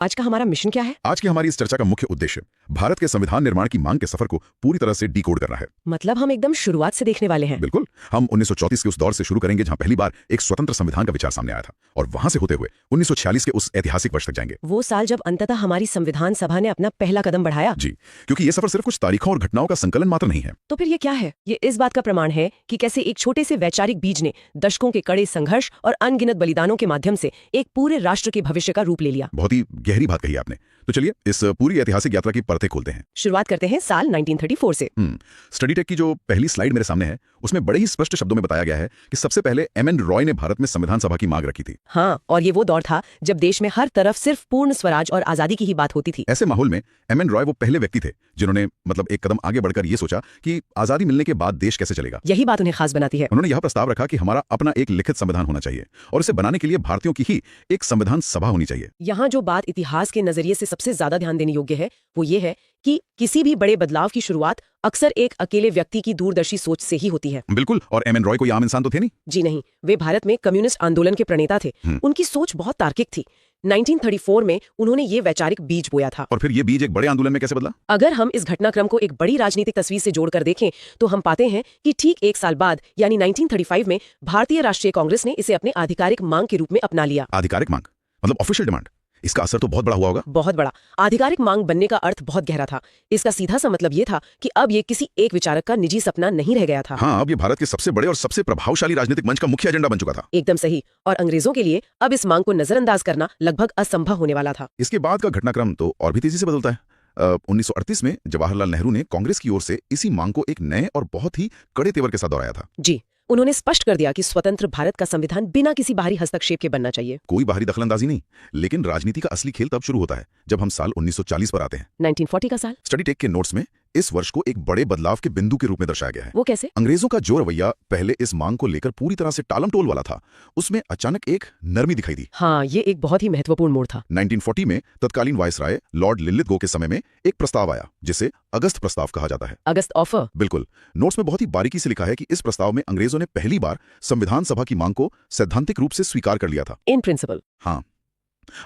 आज का हमारा मिशन क्या है? आज की हमारी इस चर्चा का मुख्य उद्देश्य भारत के संविधान निर्माण की मांग के सफर को पूरी तरह से डिकोड करना है। मतलब हम एकदम शुरुआत से देखने वाले हैं। बिल्कुल, हम 1934 के उस दौर से शुरू करेंगे जहां पहली बार एक स्वतंत्र संविधान का विचार सामने आया था, और वहां से होते हुए 1946 के उस ऐतिहासिक वर्ष तक जाएंगे। वो साल जब अंततः हमारी संविधान सभा ने अपना पहला कदम बढ़ाया। जी, क्योंकि ये सफर सिर्फ कुछ तारीखों और घटनाओं का संकलन मात्र नहीं है। तो फिर ये क्या है? ये इस बात का प्रमाण है कि कैसे एक छोटे से वैचारिक बीज ने दशकों के कड़े संघर्ष और अनगिनत बलिदानों के माध्यम से एक पूरे राष्ट्र के भविष्य का रूप ले लिया। बहुत ही गहरी बात कही आपने। तो चलिए इस पूरी ऐतिहासिक यात्रा की परतें खोलते हैं। शुरुआत करते हैं साल 1934 से। स्टडी टेक की जो पहली स्लाइड मेरे सामने है उसमें बड़े ही स्पष्ट शब्दों में बताया गया है कि सबसे पहले एमएन रॉय ने भारत में संविधान सभा की मांग रखी थी। हाँ, और ये वो दौर था जब देश में हर तरफ सिर्फ पूर्ण स्वराज और आजादी की ही बात होती थी। ऐसे माहौल में एमएन रॉय वो पहले व्यक्ति थे जिन्होंने एक कदम आगे बढ़कर ये सोचा कि आजादी मिलने के बाद देश कैसे चलेगा। यही बात उन्हें खास बनाती है। उन्होंने यह प्रस्ताव रखा कि हमारा अपना एक लिखित संविधान होना चाहिए और इसे बनाने के लिए भारतीयों की ही एक संविधान सभा होनी चाहिए। यहाँ जो बात इतिहास के नजरिए से सबसे ज्यादा ध्यान देने योग्य है वो ये है कि किसी भी बड़े बदलाव की शुरुआत अक्सर एक अकेले व्यक्ति की दूरदर्शी सोच से ही होती है। बिल्कुल, और एमएन रॉय कोई आम इंसान तो थे नहीं। जी नहीं, वे भारत में कम्युनिस्ट आंदोलन के प्रणेता थे। उनकी सोच बहुत तार्किक थी। 1934 में उन्होंने ये वैचारिक बीज बोया था। और फिर ये बीज एक बड़े आंदोलन में कैसे बदला? अगर हम इस घटनाक्रम को एक बड़ी राजनीतिक तस्वीर से जोड़कर देखें तो हम पाते हैं कि ठीक एक साल बाद यानी 1935 में भारतीय राष्ट्रीय कांग्रेस ने इसे अपने आधिकारिक मांग के रूप में अपना लिया। आधिकारिक मांग मतलब ऑफिशियल डिमांड। इसका असर तो बहुत बड़ा हुआ होगा। बहुत बड़ा। आधिकारिक मांग बनने का अर्थ बहुत गहरा था। इसका सीधा सा मतलब ये था कि अब ये किसी एक विचारक का निजी सपना नहीं रह गया था। हाँ, अब ये भारत के सबसे बड़े और सबसे प्रभावशाली राजनीतिक मंच का मुख्य एजेंडा बन चुका था। एकदम सही। और अंग्रेजों के लिए अब इस मांग को नजरअंदाज करना लगभग असंभव होने वाला था। इसके बाद का घटनाक्रम तो और भी तेजी से बदलता है। 1938 में जवाहरलाल नेहरू ने कांग्रेस की ओर से इसी मांग को एक नए और बहुत ही कड़े तेवर के साथ दोहराया था। जी, उन्होंने स्पष्ट कर दिया कि स्वतंत्र भारत का संविधान बिना किसी बाहरी हस्तक्षेप के बनना चाहिए। कोई बाहरी दखलंदाजी नहीं। लेकिन राजनीति का असली खेल तब शुरू होता है जब हम साल 1940 पर आते हैं। 1940 का साल। स्टडी टेक के नोट्स में इस वर्ष को एक बड़े बदलाव के बिंदु के रूप में दर्शाया गया है। वो कैसे? अंग्रेजों का जो रवैया पहले इस मांग को लेकर पूरी तरह से टालमटोल वाला था, उसमें अचानक एक नरमी दिखाई दी। हाँ, ये एक बहुत ही महत्वपूर्ण मोड़ था। 1940 में तत्कालीन वायसराय लॉर्ड लिलिथगो के समय में एक प्रस्ताव आया जिसे अगस्त प्रस्ताव कहा जाता है। अगस्त ऑफर। बिल्कुल। नोट्स में बहुत ही बारीकी से लिखा है कि इस प्रस्ताव में अंग्रेजों ने पहली बार संविधान सभा की मांग को सैद्धांतिक रूप से स्वीकार कर लिया था। In principle. हाँ,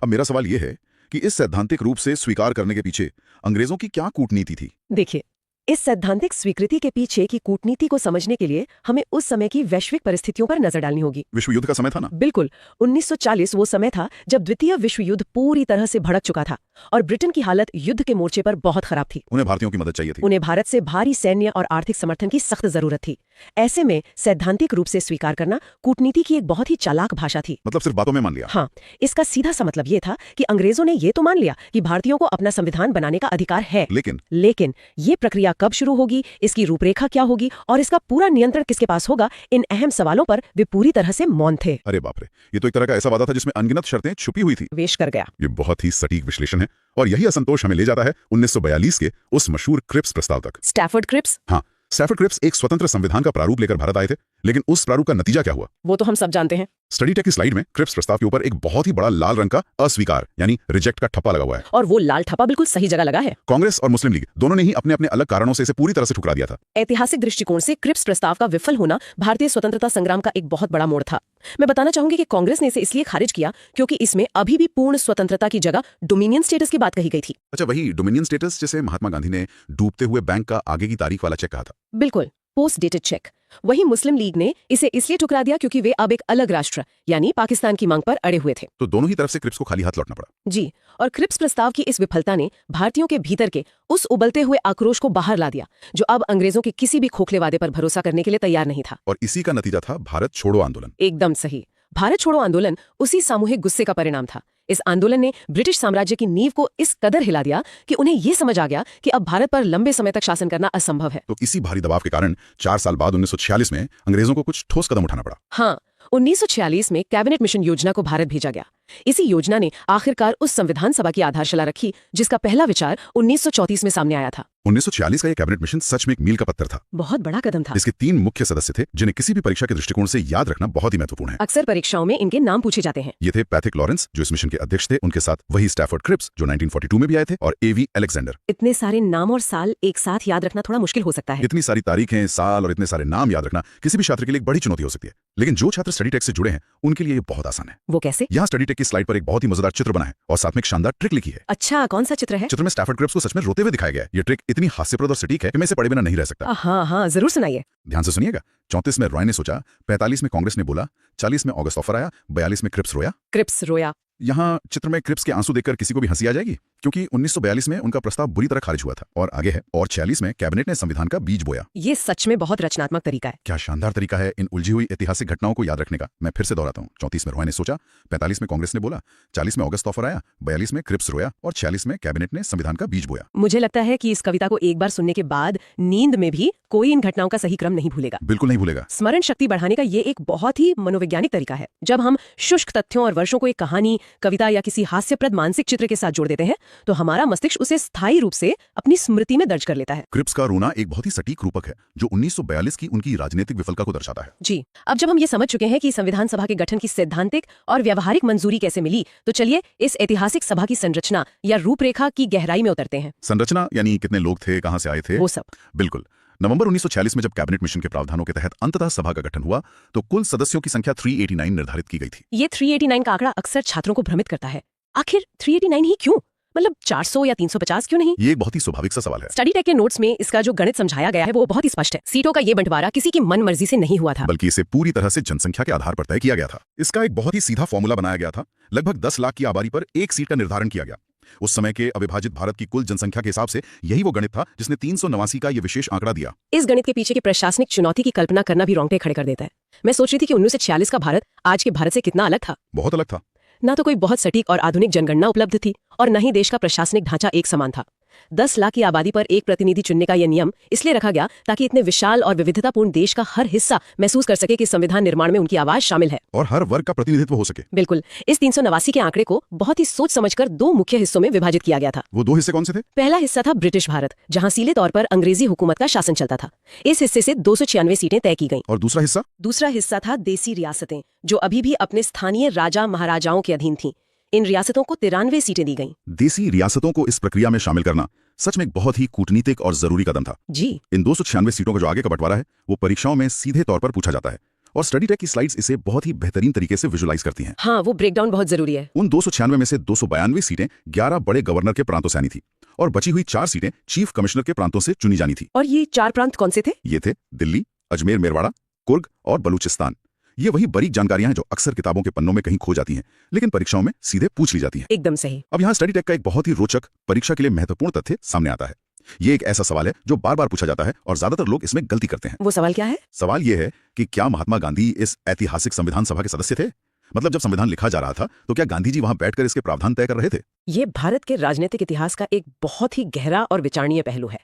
अब मेरा सवाल यह है कि इस सैद्धांतिक रूप से स्वीकार करने के पीछे अंग्रेजों की क्या कूटनीति थी? देखिए, इस सैद्धांतिक स्वीकृति के पीछे की कूटनीति को समझने के लिए हमें उस समय की वैश्विक परिस्थितियों पर नजर डालनी होगी। विश्व युद्ध का समय था ना? बिल्कुल। 1940 वो समय था जब द्वितीय विश्व युद्ध पूरी तरह से भड़क चुका था और ब्रिटेन की हालत युद्ध के मोर्चे पर बहुत खराब थी। उन्हें भारतीयों की मदद चाहिए थी। उन्हें भारत से भारी सैन्य और आर्थिक समर्थन की सख्त जरूरत थी। ऐसे में सैद्धांतिक रूप से स्वीकार करना कूटनीति की एक बहुत ही चालाक भाषा थी। मतलब सिर्फ बातों में मान लिया? हाँ, इसका सीधा सा मतलब ये था कि अंग्रेजों ने ये तो मान लिया कि भारतीयों को अपना संविधान बनाने का अधिकार है, लेकिन ये प्रक्रिया कब शुरू होगी, इसकी रूपरेखा क्या होगी और इसका पूरा नियंत्रण किसके पास होगा, इन अहम सवालों पर वे पूरी तरह से मौन थे। अरे बाप रे, ये तो एक तरह का ऐसा वादा था जिसमें अनगिनत शर्तें छुपी हुई थी। वेश कर गया। ये बहुत ही सटीक विश्लेषण है और यही असंतोष हमें ले जाता है 1942 के उस मशहूर क्रिप्स प्रस्ताव तक। Stafford Cripps. हाँ, स्टैफर्ड क्रिप्स एक स्वतंत्र संविधान का प्रारूप लेकर भारत आए थे, लेकिन उस प्रारूप का नतीजा क्या हुआ वो तो हम सब जानते हैं। स्टडी टेक की स्लाइड में क्रिप्स प्रस्ताव के ऊपर एक बहुत ही बड़ा लाल रंग का अस्वीकार यानी रिजेक्ट का ठप्पा लगा हुआ है। और वो लाल ठप्पा बिल्कुल सही जगह लगा है। कांग्रेस और मुस्लिम लीग दोनों ने ही अपने अपने अलग कारणों से इसे पूरी तरह से ठुकरा दिया था। ऐतिहासिक दृष्टिकोण से क्रिप्स प्रस्ताव का विफल होना भारतीय स्वतंत्रता संग्राम का एक बहुत बड़ा मोड़ था। मैं बताना चाहूंगी कि कांग्रेस ने इसे इसलिए खारिज किया क्योंकि इसमें अभी भी पूर्ण स्वतंत्रता की जगह डोमिनियन स्टेटस की बात कही गई थी। अच्छा, वही डोमिनियन स्टेटस जिसे महात्मा गांधी ने डूबते हुए बैंक का आगे की तारीख वाला चेक कहा था। बिल्कुल, पोस्ट डेटेड चेक। वही मुस्लिम लीग ने इसे इसलिए ठुकरा दिया क्योंकि वे अब एक अलग राष्ट्र यानी पाकिस्तान की मांग पर अड़े हुए थे। तो दोनों ही तरफ से क्रिप्स को खाली हाथ लौटना पड़ा। जी, और क्रिप्स प्रस्ताव की इस विफलता ने भारतीयों के भीतर के उस उबलते हुए आक्रोश को बाहर ला दिया जो अब अंग्रेजों के किसी भी खोखले वादे पर भरोसा करने के लिए तैयार नहीं था। और इसी का नतीजा था भारत छोड़ो आंदोलन। एकदम सही। भारत छोड़ो आंदोलन उसी सामूहिक गुस्से का परिणाम था। इस आंदोलन ने ब्रिटिश साम्राज्य की नींव को इस कदर हिला दिया कि उन्हें यह समझ आ गया कि अब भारत पर लंबे समय तक शासन करना असंभव है। तो इसी भारी दबाव के कारण 4 साल बाद 1946 में अंग्रेजों को कुछ ठोस कदम उठाना पड़ा। हाँ, 1946 में कैबिनेट मिशन योजना को भारत भेजा गया। इसी योजना ने आखिरकार उस संविधान सभा की आधारशिला रखी जिसका पहला विचार 1934 में सामने आया था। 1946 का यह कैबिनेट मिशन सच में एक मील का पत्थर था। बहुत बड़ा कदम था। इसके 3 मुख्य सदस्य थे जिन्हें किसी भी परीक्षा के दृष्टिकोण से याद रखना बहुत ही महत्वपूर्ण है। अक्सर परीक्षाओं में इनके नाम पूछे जाते हैं। ये थे पैथिक लॉरेंस जो इस मिशन के अध्यक्ष थे, उनके साथ वही स्टैफर्ड क्रिप्स जो 1942 में भी आए थे, और एवी अलेक्जेंडर। इतने सारे नाम और साल एक साथ याद रखना थोड़ा मुश्किल हो सकता है। इतनी सारी तारीखें, साल और इतने सारे नाम याद रखना किसी भी छात्र के लिए एक बड़ी चुनौती हो सकती है, लेकिन जो छात्र स्टडी टेक से जुड़े हैं उनके लिए ये बहुत आसान है। वो कैसे? यहाँ स्टडी टेक की स्लाइड पर एक बहुत ही मजेदार चित्र बना है और साथ में एक शानदार ट्रिक लिखी है। अच्छा, कौन सा चित्र है? चित्र में स्टैफर्ड क्रिप्स को सच में रोते हुए दिखाया गया है। ये ट्रिक इतनी हास्यप्रद और सटीक है कि मैं इसे पढ़े बिना नहीं रह सकता। हाँ, जरूर सुनाइए। ध्यान से सुनिएगा। 34 में रॉय ने सोचा, 45 में कांग्रेस ने बोला, 40 में ऑगस्ट ऑफर आया, 42 में क्रिप्स रोया। क्रिप्स रोया। यहाँ चित्र में क्रिप्स के आंसू देखकर किसी को भी हंसी आ जाएगी, क्योंकि 1942 में उनका प्रस्ताव बुरी तरह खारिज हुआ था। और आगे है, और 46 में कैबिनेट ने संविधान का बीज बोया। ये सच में बहुत रचनात्मक तरीका है। क्या शानदार तरीका है इन उलझी हुई ऐतिहासिक घटनाओं को याद रखने का। मैं फिर से दोहराता हूँ। 34 में रॉय ने सोचा, 45 में कांग्रेस ने बोला, 40 में ऑगस्ट ऑफर आया, 42 में क्रिप्स रोया और 46 में कैबिनेट ने संविधान का बीज बोया। मुझे लगता है कि इस कविता को एक बार सुनने के बाद नींद में भी कोई इन घटनाओं का सही क्रम नहीं भूलेगा। बिल्कुल नहीं भूलेगा। स्मरण शक्ति बढ़ाने का ये एक बहुत ही मनोवैज्ञानिक तरीका है। जब हम शुष्क तथ्यों और वर्षों को एक कहानी, कविता या किसी हास्यप्रद मानसिक चित्र के साथ जोड़ देते हैं तो हमारा मस्तिष्क उसे स्थायी रूप से अपनी स्मृति में दर्ज कर लेता है। क्रिप्स का रोना एक बहुत ही सटीक रूपक है जो 1942 की उनकी राजनीतिक विफलता को दर्शाता है। जी, अब जब हम ये समझ चुके हैं कि संविधान सभा के गठन की सैद्धांतिक और व्यवहारिक मंजूरी कैसे मिली, तो चलिए इस ऐतिहासिक सभा की संरचना या रूपरेखा की गहराई में उतरते हैं। संरचना यानी कितने लोग थे, कहां से आए थे, वो सब। बिल्कुल। नवंबर 1946 में जब कैबिनेट मिशन के प्रावधानों के तहत अंततः सभा का गठन हुआ तो कुल सदस्यों की संख्या 389 निर्धारित की गई थी। ये 389 का आंकड़ा अक्सर छात्रों को भ्रमित करता है। आखिर 389 ही क्यों? मतलब 400 या 350 क्यों नहीं? ये एक बहुत ही स्वाभाविक सा सवाल है। स्टडी टेक के नोट्स में इसका जो गणित समझाया गया है वो बहुत ही स्पष्ट है। सीटों का ये बंटवारा किसी की मन मर्जी से नहीं हुआ था, बल्कि इसे पूरी तरह से जनसंख्या के आधार पर तय किया गया था। इसका एक बहुत ही सीधा फॉर्मूला बनाया गया था। लगभग 10 लाख की आबादी पर एक सीट का निर्धारण किया गया। उस समय के अविभाजित भारत की कुल जनसंख्या के हिसाब से यही वो गणित था जिसने 389 का ये विशेष आंकड़ा दिया। इस गणित के पीछे की प्रशासनिक चुनौती की कल्पना करना भी रोंगटे खड़े कर देता है। मैं सोच रही थी कि 1946 का भारत आज के भारत से कितना अलग था। बहुत अलग था। ना तो कोई बहुत सटीक और आधुनिक जनगणना उपलब्ध थी और न ही देश का प्रशासनिक ढांचा एक समान था। 10 लाख की आबादी पर एक प्रतिनिधि चुनने का यह नियम इसलिए रखा गया ताकि इतने विशाल और विविधतापूर्ण देश का हर हिस्सा महसूस कर सके कि संविधान निर्माण में उनकी आवाज शामिल है और हर वर्ग का प्रतिनिधित्व हो सके। बिल्कुल। इस 389 के आंकड़े को बहुत ही सोच समझकर 2 मुख्य हिस्सों में विभाजित किया गया था। वो 2 हिस्से कौन से थे? पहला हिस्सा था ब्रिटिश भारत, जहां सीधे तौर पर अंग्रेजी हुकूमत का शासन चलता था। इस हिस्से से 296 सीटें तय की गईं। और दूसरा हिस्सा था देसी रियासतें, जो अभी भी अपने स्थानीय राजा महाराजाओं के अधीन थीं। इन रियासतों को 93 सीटें दी गईं। देसी रियासतों को इस प्रक्रिया में शामिल करना सच में एक बहुत ही कूटनीतिक और जरूरी कदम था। जी। इन 296 सीटों का जो आगे का बंटवारा है वो परीक्षाओं में सीधे तौर पर पूछा जाता है और स्टडी टेक की स्लाइड्स इसे बहुत ही बेहतरीन तरीके से विजुलाइज करती हैं। हाँ, वो ब्रेकडाउन बहुत जरूरी है। उन 296 में से 292 सीटें 11 बड़े गवर्नर के प्रांतों से आनी थी और बची हुई 4 सीटें चीफ कमिश्नर के प्रांतों से चुनी जानी थी। और ये 4 प्रांत कौन से थे? ये थे दिल्ली, अजमेर, मेरवाड़ा, कुर्ग और बलूचिस्तान। ये वही बारीक जानकारियां हैं जो अक्सर किताबों के पन्नों में कहीं खो जाती हैं, लेकिन परीक्षाओं में सीधे पूछ ली जाती हैं। एकदम सही। अब यहाँ स्टडी टेक का एक बहुत ही रोचक, परीक्षा के लिए महत्वपूर्ण तथ्य सामने आता है। ये एक ऐसा सवाल है जो बार बार पूछा जाता है और ज्यादातर लोग इसमें गलती करते हैं। वो सवाल क्या है? सवाल ये है कि क्या महात्मा गांधी इस ऐतिहासिक संविधान सभा के सदस्य थे? मतलब जब संविधान लिखा जा रहा था तो क्या गांधी जी वहां बैठकर इसके प्रावधान तय कर रहे थे? ये भारत के राजनीतिक इतिहास का एक बहुत ही गहरा और विचारणीय पहलू है।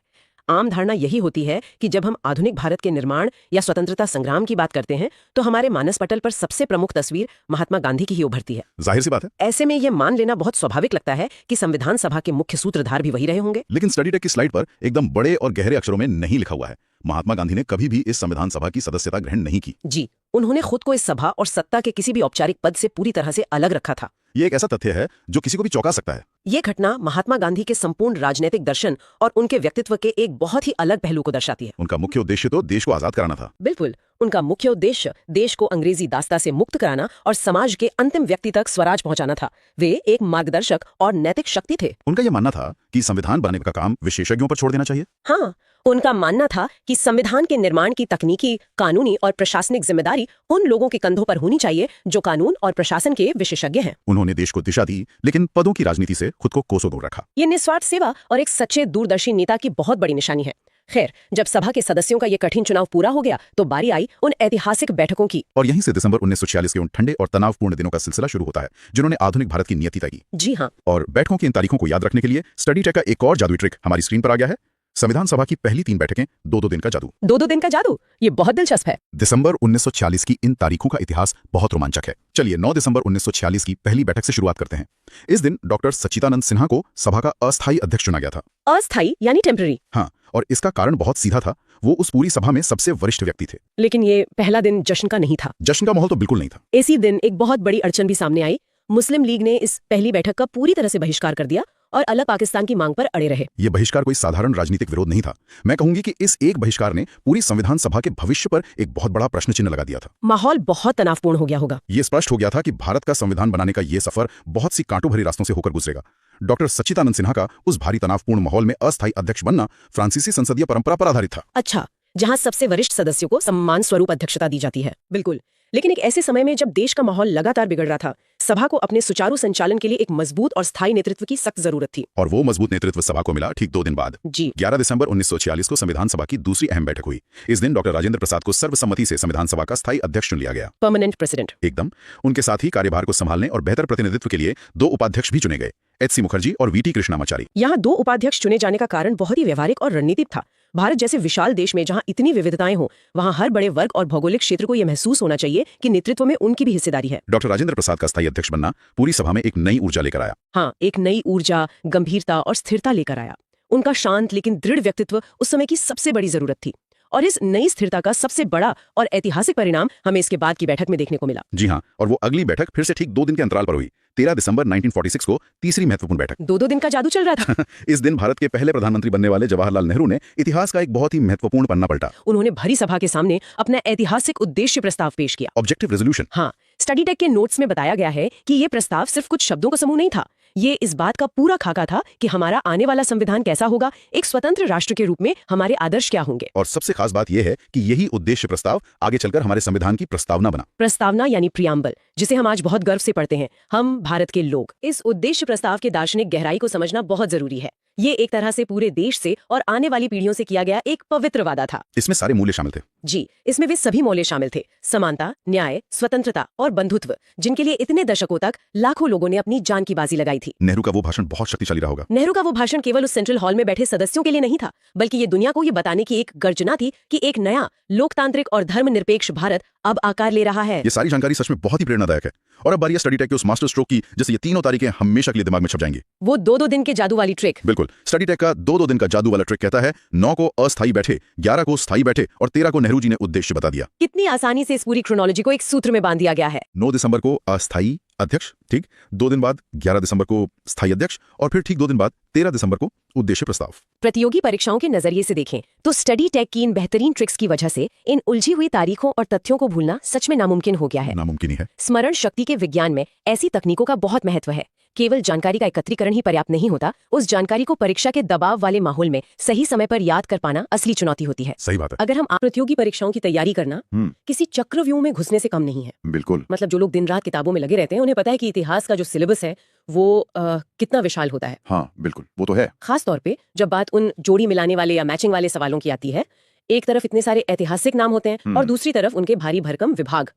आम धारणा यही होती है कि जब हम आधुनिक भारत के निर्माण या स्वतंत्रता संग्राम की बात करते हैं तो हमारे मानस पटल पर सबसे प्रमुख तस्वीर महात्मा गांधी की ही उभरती है। जाहिर सी बात है। ऐसे में यह मान लेना बहुत स्वाभाविक लगता है कि संविधान सभा के मुख्य सूत्रधार भी वही रहे होंगे। लेकिन स्टडी टेक की स्लाइड पर एकदम बड़े और गहरे अक्षरों में नहीं लिखा हुआ है। महात्मा गांधी ने कभी भी इस संविधान सभा की सदस्यता ग्रहण नहीं की। जी, उन्होंने खुद को इस सभा और सत्ता के किसी भी औपचारिक पद से पूरी तरह से अलग रखा था। ये एक ऐसा तथ्य है जो किसी को भी चौंका सकता है। ये घटना महात्मा गांधी के संपूर्ण राजनीतिक दर्शन और उनके व्यक्तित्व के एक बहुत ही अलग पहलू को दर्शाती है। उनका मुख्य उद्देश्य तो देश को आजाद कराना था। बिल्कुल, उनका मुख्य उद्देश्य देश को अंग्रेजी दास्ता से मुक्त कराना और समाज के अंतिम व्यक्ति तक स्वराज पहुंचाना था। वे एक मार्गदर्शक और नैतिक शक्ति थे। उनका यह मानना था कि संविधान बनाने का काम विशेषज्ञों पर छोड़ देना चाहिए। हाँ, उनका मानना था कि संविधान के निर्माण की तकनीकी, कानूनी और प्रशासनिक जिम्मेदारी उन लोगों के कंधों पर होनी चाहिए जो कानून और प्रशासन के विशेषज्ञ हैं। उन्होंने देश को दिशा दी, लेकिन पदों की राजनीति से खुद को कोसों दूर रखा। ये निस्वार्थ सेवा और एक सच्चे दूरदर्शी नेता की बहुत बड़ी निशानी है। खैर, जब सभा के सदस्यों का ये कठिन चुनाव पूरा हो गया तो बारी आई उन ऐतिहासिक बैठकों की। और यहीं से दिसंबर 1946 के उन ठंडे और तनावपूर्ण दिनों का सिलसिला शुरू होता है जिन्होंने आधुनिक भारत की नियति तय की। जी हाँ। और बैठकों की इन तारीखों को याद रखने के लिए स्टडी टेक का एक और जादुई ट्रिक हमारी स्क्रीन पर आ गया है। संविधान सभा की पहली 3 बैठकें 2-2 दिन का जादू। 2-2 दिन का जादू, ये बहुत दिलचस्प है। दिसंबर 1946 की इन तारीखों का इतिहास बहुत रोमांचक है। चलिए 9 दिसंबर 1946 की पहली बैठक से शुरुआत करते हैं। इस दिन डॉक्टर सच्चिदानंद सिन्हा को सभा का अस्थायी अध्यक्ष चुना गया था। अस्थायी यानी टेम्पररी? हाँ, और इसका कारण बहुत सीधा था, वो उस पूरी सभा में सबसे वरिष्ठ व्यक्ति थे। लेकिन ये पहला दिन जश्न का नहीं था। जश्न का माहौल तो बिल्कुल नहीं था। इसी दिन एक बहुत बड़ी अड़चन भी सामने आई। मुस्लिम लीग ने इस पहली बैठक का पूरी तरह से बहिष्कार कर दिया और अलग पाकिस्तान की मांग पर अड़े रहे। ये बहिष्कार कोई साधारण राजनीतिक विरोध नहीं था। मैं कहूंगी कि इस एक बहिष्कार ने पूरी संविधान सभा के भविष्य पर एक बहुत बड़ा प्रश्न चिन्ह लगा दिया था। माहौल बहुत तनावपूर्ण हो गया होगा। ये स्पष्ट हो गया था कि भारत का संविधान बनाने का ये सफर बहुत सी कांटों भरी रास्तों से होकर गुजरेगा। डॉक्टर सच्चिदानंद सिन्हा का उस भारी तनावपूर्ण माहौल में अस्थायी अध्यक्ष बनना फ्रांसीसी संसदीय परंपरा पर आधारित था। अच्छा, जहां सबसे वरिष्ठ सदस्यों को सम्मान स्वरूप अध्यक्षता दी जाती है। बिल्कुल। लेकिन एक ऐसे समय में जब देश का माहौल लगातार बिगड़ रहा था, सभा को अपने सुचारू संचालन के लिए एक मजबूत और स्थायी नेतृत्व की सख्त जरूरत थी। और वो मजबूत नेतृत्व सभा को मिला ठीक 2 दिन बाद। जी 11 दिसंबर 1946 को संविधान सभा की दूसरी अहम बैठक हुई। इस दिन डॉक्टर राजेंद्र प्रसाद को सर्वसम्मति से संविधान सभा का स्थायी अध्यक्ष चुन लिया गया। Permanent president. एकदम। उनके साथ ही कार्यभार को संभालने और बेहतर प्रतिनिधित्व के लिए 2 उपाध्यक्ष भी चुने गए, एच.सी. मुखर्जी और वी.टी. कृष्णामाचारी। यहाँ 2 उपाध्यक्ष चुने जाने का कारण बहुत ही व्यवहारिक और रणनीतिक था। भारत जैसे विशाल देश में जहाँ इतनी विविधताएं हो, वहाँ हर बड़े वर्ग और भौगोलिक क्षेत्र को यह महसूस होना चाहिए कि नेतृत्व में उनकी भी हिस्सेदारी है। डॉक्टर राजेंद्र प्रसाद का स्थायी अध्यक्ष बनना पूरी सभा में एक नई ऊर्जा लेकर आया। हाँ, एक नई ऊर्जा, गंभीरता और स्थिरता लेकर आया। उनका शांत लेकिन दृढ़ व्यक्तित्व उस समय की सबसे बड़ी जरूरत थी। और इस नई स्थिरता का सबसे बड़ा और ऐतिहासिक परिणाम हमें इसके बाद की बैठक में देखने को मिला। जी हाँ, और वो अगली बैठक फिर से ठीक 2 दिन के अंतराल पर हुई। 13 दिसंबर 1946 को तीसरी महत्वपूर्ण बैठक। 2 दिन का जादू चल रहा था। इस दिन भारत के पहले प्रधानमंत्री बनने वाले जवाहरलाल नेहरू ने इतिहास का एक बहुत ही महत्वपूर्ण पन्ना पलटा। उन्होंने भरी सभा के सामने अपना ऐतिहासिक उद्देश्य प्रस्ताव पेश किया। Objective resolution. हाँ, स्टडी टेक के नोट्स में बताया गया है कि ये प्रस्ताव सिर्फ कुछ शब्दों का समूह नहीं था। ये इस बात का पूरा खाका था कि हमारा आने वाला संविधान कैसा होगा, एक स्वतंत्र राष्ट्र के रूप में हमारे आदर्श क्या होंगे। और सबसे खास बात यह है कि यही उद्देश्य प्रस्ताव आगे चलकर हमारे संविधान की प्रस्तावना बना। प्रस्तावना यानी प्रियम्बल, जिसे हम आज बहुत गर्व से पढ़ते हैं, हम भारत के लोग। इस उद्देश्य प्रस्ताव के दार्शनिक गहराई को समझना बहुत जरूरी है। ये एक तरह से पूरे देश से और आने वाली पीढ़ियों से किया गया एक पवित्र वादा था। इसमें सारे मूल्य शामिल थे। जी, इसमें वे सभी मूल्य शामिल थे: समानता, न्याय, स्वतंत्रता और बंधुत्व, जिनके लिए इतने दशकों तक लाखों लोगों ने अपनी जान की बाजी लगाई थी। नेहरू का वो भाषण बहुत शक्तिशाली रहा होगा। नेहरू का वो भाषण केवल उस सेंट्रल हॉल में बैठे सदस्यों के लिए नहीं था, बल्कि ये दुनिया को ये बताने की एक गर्जना थी कि एक नया लोकतांत्रिक और धर्मनिरपेक्ष भारत अब आकार ले रहा है। ये सारी जानकारी सच में बहुत ही प्रेरणादायक है। और अब बारी है स्टडी टेक के उस मास्टर स्ट्रोक की, जैसे ये तीनों तारीखें हमेशा के लिए दिमाग में छप जाएंगी। वो 2 दिन के जादू वाली ट्रिक। बिल्कुल, स्टडी टेक का 2 दिन का जादू वाला ट्रिक कहता है 9 को अस्थायी बैठे, 11 को स्थायी बैठे और 13 को नेहरू जी ने उद्देश्य बता दिया। कितनी आसानी से इस पूरी क्रोनोलॉजी को एक सूत्र में बांध दिया गया है। 9 दिसंबर को अस्थायी अध्यक्ष, ठीक 2 दिन बाद 11 दिसंबर को स्थायी अध्यक्ष और फिर ठीक 2 दिन बाद 13 दिसंबर को उद्देश्य प्रस्ताव। प्रतियोगी परीक्षाओं के नजरिए से देखें तो स्टडी टेक की इन बेहतरीन ट्रिक्स की वजह से इन उलझी हुई तारीखों और तथ्यों को भूलना सच में नामुमकिन हो गया है। नामुमकिन ही है। स्मरण शक्ति के विज्ञान में ऐसी तकनीकों का बहुत महत्व है। केवल जानकारी का एकत्रीकरण ही पर्याप्त नहीं होता, उस जानकारी को परीक्षा के दबाव वाले माहौल में सही समय पर याद कर पाना असली चुनौती होती है। सही बात है। अगर हम प्रतियोगी परीक्षाओं की तैयारी करना किसी चक्रव्यूह में घुसने से कम नहीं है। बिल्कुल। मतलब जो लोग दिन रात किताबों में लगे रहते हैं, उन्हें पता है कि इतिहास का जो सिलेबस है वो कितना विशाल होता है। हाँ बिल्कुल, वो तो है। खास तौर पे जब बात उन जोड़ी मिलाने वाले या मैचिंग वाले सवालों की आती है, एक तरफ इतने सारे ऐतिहासिक नाम होते हैं और दूसरी तरफ उनके भारी भरकम विभाग।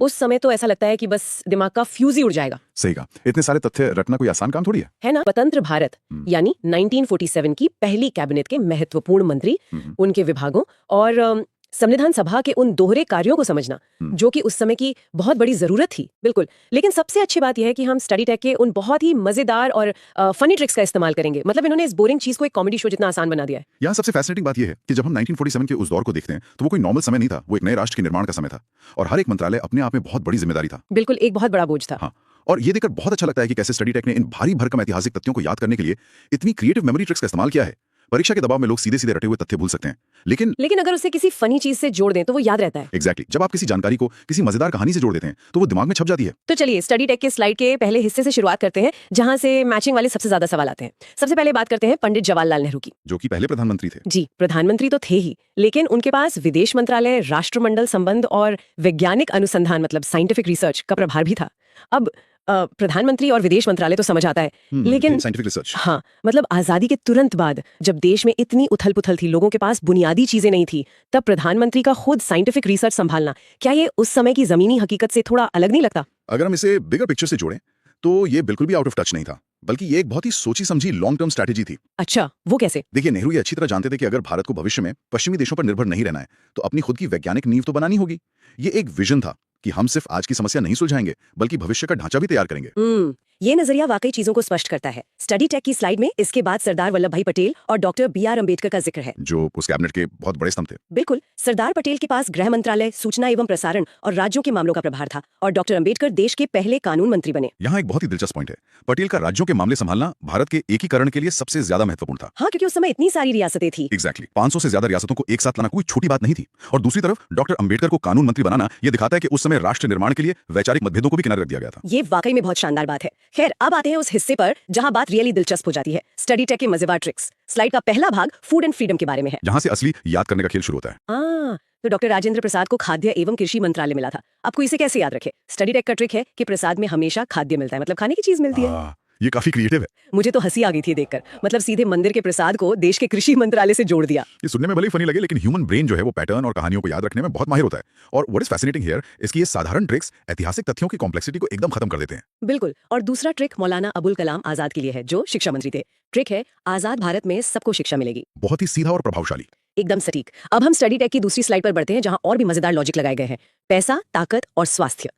उस समय तो ऐसा लगता है कि बस दिमाग का फ्यूज ही उड़ जाएगा। सही कहा। इतने सारे तथ्य रटना कोई आसान काम थोड़ी है ना। स्वतंत्र भारत यानी 1947 की पहली कैबिनेट के महत्वपूर्ण मंत्री, उनके विभागों और संविधान सभा के उन दोहरे कार्यों को समझना, जो कि उस समय की बहुत बड़ी जरूरत थी। बिल्कुल। लेकिन सबसे अच्छी बात यह है कि हम स्टडी टेक के उन बहुत ही मजेदार और फनी ट्रिक्स का इस्तेमाल करेंगे। मतलब इन्होंने इस बोरिंग चीज को एक कॉमेडी शो जितना आसान बना दिया है। यहाँ सबसे फैसिनेटिंग बात यह है कि जब हम 1947 के उस दौर को देखते हैं तो वो कोई नॉर्मल समय नहीं था, वो एक नए राष्ट्र के निर्माण का समय था और हर एक मंत्रालय अपने आप में बहुत बड़ी जिम्मेदारी था। बिल्कुल, एक बहुत बड़ा बोझ था। हाँ, और ये देखकर बहुत अच्छा लगता है कि कैसे स्टडी टेक ने इन भारी भरकम ऐतिहासिक तथ्यों को याद करने के लिए इतनी क्रिएटिव मेमोरी ट्रिक्स का इस्तेमाल किया है। परीक्षा के दबाव में लोग सीधे सीधे रटे हुए तथ्य भूल सकते हैं, लेकिन अगर उसे किसी फनी चीज से जोड़ दें तो वो याद रहता है। एग्जैक्टली। जब आप किसी जानकारी को किसी मजेदार कहानी से जोड़ देते हैं तो वो दिमाग में छप जाती है। तो चलिए स्टडी टेक के स्लाइड के पहले हिस्से से शुरुआत करते हैं, जहां से मैचिंग वाले सबसे ज्यादा सवाल आते हैं। सबसे पहले बात करते हैं पंडित जवाहरलाल नेहरू की, जो कि पहले प्रधानमंत्री थे। जी, प्रधानमंत्री तो थे ही, लेकिन उनके पास विदेश मंत्रालय, राष्ट्रमंडल संबंध और वैज्ञानिक अनुसंधान मतलब साइंटिफिक रिसर्च का प्रभार भी था। अब प्रधानमंत्री और विदेश मंत्रालय तो समझ आता है, लेकिन साइंटिफिक रिसर्च, हाँ, मतलब आजादी के तुरंत बाद जब देश में इतनी उथल पुथल थी, लोगों के पास बुनियादी चीजें नहीं थी, तब प्रधानमंत्री का खुद साइंटिफिक रिसर्च संभालना, क्या ये उस समय की जमीनी हकीकत से थोड़ा अलग नहीं लगता? अगर हम इसे बिगर पिक्चर से जोड़ें तो ये बिल्कुल भी आउट ऑफ टच नहीं था, बल्कि ये एक बहुत ही सोची समझी लॉन्ग टर्म स्ट्रैटेजी थी। अच्छा, वो कैसे? देखिए, नेहरू ये अच्छी तरह जानते थे कि अगर भारत को भविष्य में पश्चिमी देशों पर निर्भर नहीं रहना है तो अपनी खुद की वैज्ञानिक नींव तो बनानी होगी। ये एक विजन था कि हम सिर्फ आज की समस्या नहीं सुलझाएंगे बल्कि भविष्य का ढांचा भी तैयार करेंगे। ये नजरिया वाकई चीजों को स्पष्ट करता है। स्टडी टेक की स्लाइड में इसके बाद सरदार वल्लभ भाई पटेल और डॉक्टर बी.आर. अम्बेडकर का जिक्र है, जो उस कैबिनेट के बहुत बड़े स्तंभ थे। बिल्कुल। सरदार पटेल के पास गृह मंत्रालय, सूचना एवं प्रसारण और राज्यों के मामलों का प्रभार था, और डॉक्टर अम्बेडकर देश के पहले कानून मंत्री बने। यहाँ एक बहुत ही दिलचस्प पॉइंट है, पटेल का राज्यों के मामले संभालना भारत के एकीकरण के लिए सबसे ज्यादा महत्वपूर्ण था। हाँ, क्योंकि उस समय इतनी सारी रियासतें थी। एग्जैक्टली 500 से ज्यादा रियासतों को एक साथ लाना कोई छोटी बात नहीं थी। और दूसरी तरफ डॉक्टर अम्बेडकर को कानून मंत्री बनाना यह दिखाता है कि उस समय राष्ट्र निर्माण के लिए वैचारिक मतभेदों को भी किनारे रख दिया गया था। ये वाकई में बहुत शानदार बात है। खैर, अब आते हैं उस हिस्से पर जहां बात रियली दिलचस्प हो जाती है, स्टडी टेक के मजेदार ट्रिक्स। स्लाइड का पहला भाग फूड एंड फ्रीडम के बारे में है, जहां से असली याद करने का खेल शुरू होता है। तो डॉक्टर राजेंद्र प्रसाद को खाद्य एवं कृषि मंत्रालय मिला था। आपको इसे कैसे याद रखे? स्टडी टेक का ट्रिक है कि प्रसाद में हमेशा खाद्य मिलता है, मतलब खाने की चीज मिलती है। ये काफी क्रिएटिव है। मुझे तो हंसी आ गई थी देखकर, मतलब सीधे मंदिर के प्रसाद को देश के कृषि मंत्रालय से जोड़ दिया। ये सुनने में भले ही फनी लगे, लेकिन ह्यूमन ब्रेन जो है वो पैटर्न और कहानियों को याद रखने में बहुत माहिर होता है। और व्हाट इज फैसिनेटिंग हियर इसकी ये साधारण ट्रिक्स ऐतिहासिक तथ्यों की कॉम्प्लेक्सिटी को एकदम खत्म कर देते हैं। बिल्कुल। और दूसरा ट्रिक मौलाना अबुल कलाम आजाद के लिए है, जो शिक्षा मंत्री थे। ट्रिक है, आजाद भारत में सबको शिक्षा मिलेगी। बहुत ही सीधा और प्रभावशाली, एकदम सटीक। अब हम स्टडी टेक की दूसरी स्लाइड पर बढ़ते हैं, जहां और भी मजेदार लॉजिक लगाए गए हैं। पैसा, ताकत और स्वास्थ्य।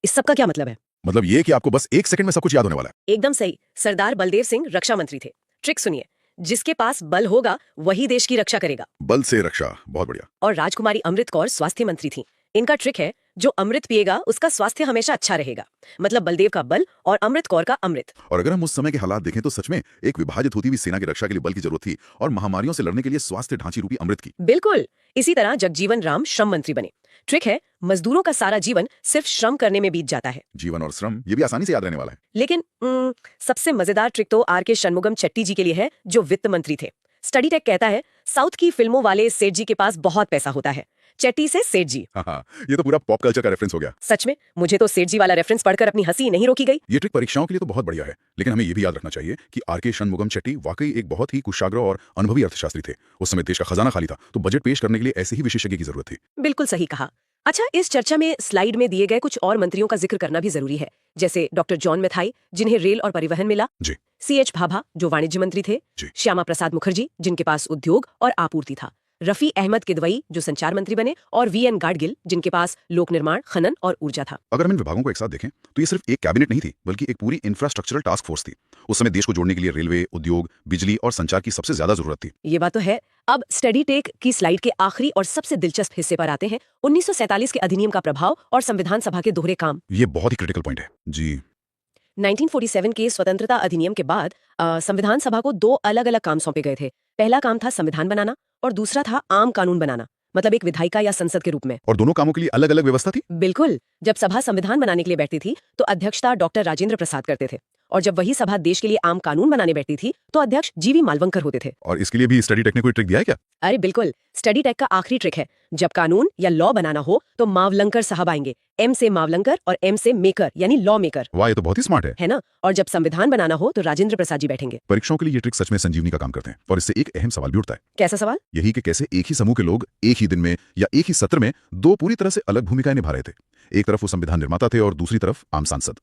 इस सब का क्या मतलब है? मतलब ये कि आपको बस 1 सेकंड में सब कुछ याद होने वाला है। एकदम सही। सरदार बलदेव सिंह रक्षा मंत्री थे। ट्रिक सुनिए, जिसके पास बल होगा वही देश की रक्षा करेगा। बल से रक्षा, बहुत बढ़िया। और राजकुमारी अमृत कौर स्वास्थ्य मंत्री थी। इनका ट्रिक है, जो अमृत पिएगा उसका स्वास्थ्य हमेशा अच्छा रहेगा। मतलब बलदेव का बल और अमृत कौर का अमृत। और अगर हम उस समय के हालात देखें तो सच में एक विभाजित होती हुई सेना की रक्षा के लिए बल की जरूरत थी, और महामारियों से लड़ने के लिए स्वास्थ्य ढांची रूपी अमृत की। बिल्कुल। इसी तरह जगजीवन राम श्रम मंत्री बने। ट्रिक है, मजदूरों का सारा जीवन सिर्फ श्रम करने में बीत जाता है। जीवन और श्रम, ये भी आसानी से याद रहने वाला है। लेकिन सबसे मजेदार ट्रिक तो आर.के. शनमुगम चेट्टी जी के लिए है, जो वित्त मंत्री थे। स्टडी टेक कहता है, साउथ की फिल्मों वाले सेठ जी के पास बहुत पैसा होता है। चेट्टी से सेठ जी। हाँ, ये तो पूरा पॉप कल्चर का रेफरेंस हो गया। सच में मुझे तो सेठ जी वाला रेफरेंस पढ़कर अपनी हंसी नहीं रोकी गई। ये ट्रिक परीक्षाओं के लिए तो बहुत बढ़िया है, लेकिन हमें ये भी याद रखना चाहिए कि आर.के. शनमुगम चेट्टी वाकई एक बहुत ही कुशाग्र और अनुभवी अर्थशास्त्री थे। उस समय देश का खजाना खाली था, तो बजट पेश करने के लिए ऐसे ही विशेषज्ञ की जरूरत थी। बिल्कुल सही कहा। अच्छा, इस चर्चा में स्लाइड में दिए गए कुछ और मंत्रियों का जिक्र करना भी जरूरी है, जैसे डॉक्टर जॉन मैथाई, जिन्हें रेल और परिवहन मिला। जी। C.H. भाभा, जो वाणिज्य मंत्री थे। जी। श्यामा प्रसाद मुखर्जी, जिनके पास उद्योग और आपूर्ति था। रफी अहमद किदवई, जो संचार मंत्री बने, और V.N. गाडगिल, जिनके पास लोक निर्माण, खनन और ऊर्जा था। अगर हम इन विभागों को एक साथ देखें तो ये सिर्फ एक कैबिनेट नहीं थी, बल्कि एक पूरी इंफ्रास्ट्रक्चरल टास्क फोर्स थी। उस समय देश को जोड़ने के लिए रेलवे, उद्योग, बिजली और संचार की सबसे ज्यादा जरूरत थी। ये बात तो है। अब स्टडी टेक की स्लाइड के आखिरी और सबसे दिलचस्प हिस्से पर आते हैं, 1947 के अधिनियम का प्रभाव और संविधान सभा के दोहरे काम। ये बहुत ही क्रिटिकल पॉइंट है। जी। 1947 के स्वतंत्रता अधिनियम के बाद संविधान सभा को 2 अलग-अलग काम सौंपे गए थे। पहला काम था संविधान बनाना, और दूसरा था आम कानून बनाना, मतलब एक विधायिका या संसद के रूप में। और दोनों कामों के लिए अलग अलग व्यवस्था थी। बिल्कुल। जब सभा संविधान बनाने के लिए बैठती थी तो अध्यक्षता डॉक्टर राजेंद्र प्रसाद करते थे, और जब वही सभा देश के लिए आम कानून बनाने बैठती थी तो अध्यक्ष जी.वी. मालवंकर होते थे। और इसके लिए भी स्टडी टेक ने कोई ट्रिक दिया है क्या? अरे बिल्कुल। स्टडी टेक का आखिरी ट्रिक है, जब कानून या लॉ बनाना हो तो मावलंकर साहब आएंगे। M से मावलंकर और M से मेकर, यानी लॉ मेकर। वाह, ये तो बहुत ही स्मार्ट है ना? और जब संविधान बनाना हो तो राजेंद्र प्रसाद जी बैठेंगे। परीक्षाओं के लिए ये ट्रिक सच में संजीवनी का काम करते हैं, और इससे एक अहम सवाल भी उठता है। कैसा सवाल? यही कि कैसे एक ही समूह के लोग एक ही दिन में या एक ही सत्र में 2 पूरी तरह से अलग भूमिकाएं निभा रहे थे। एक तरफ वो संविधान निर्माता थे और दूसरी तरफ आम सांसद।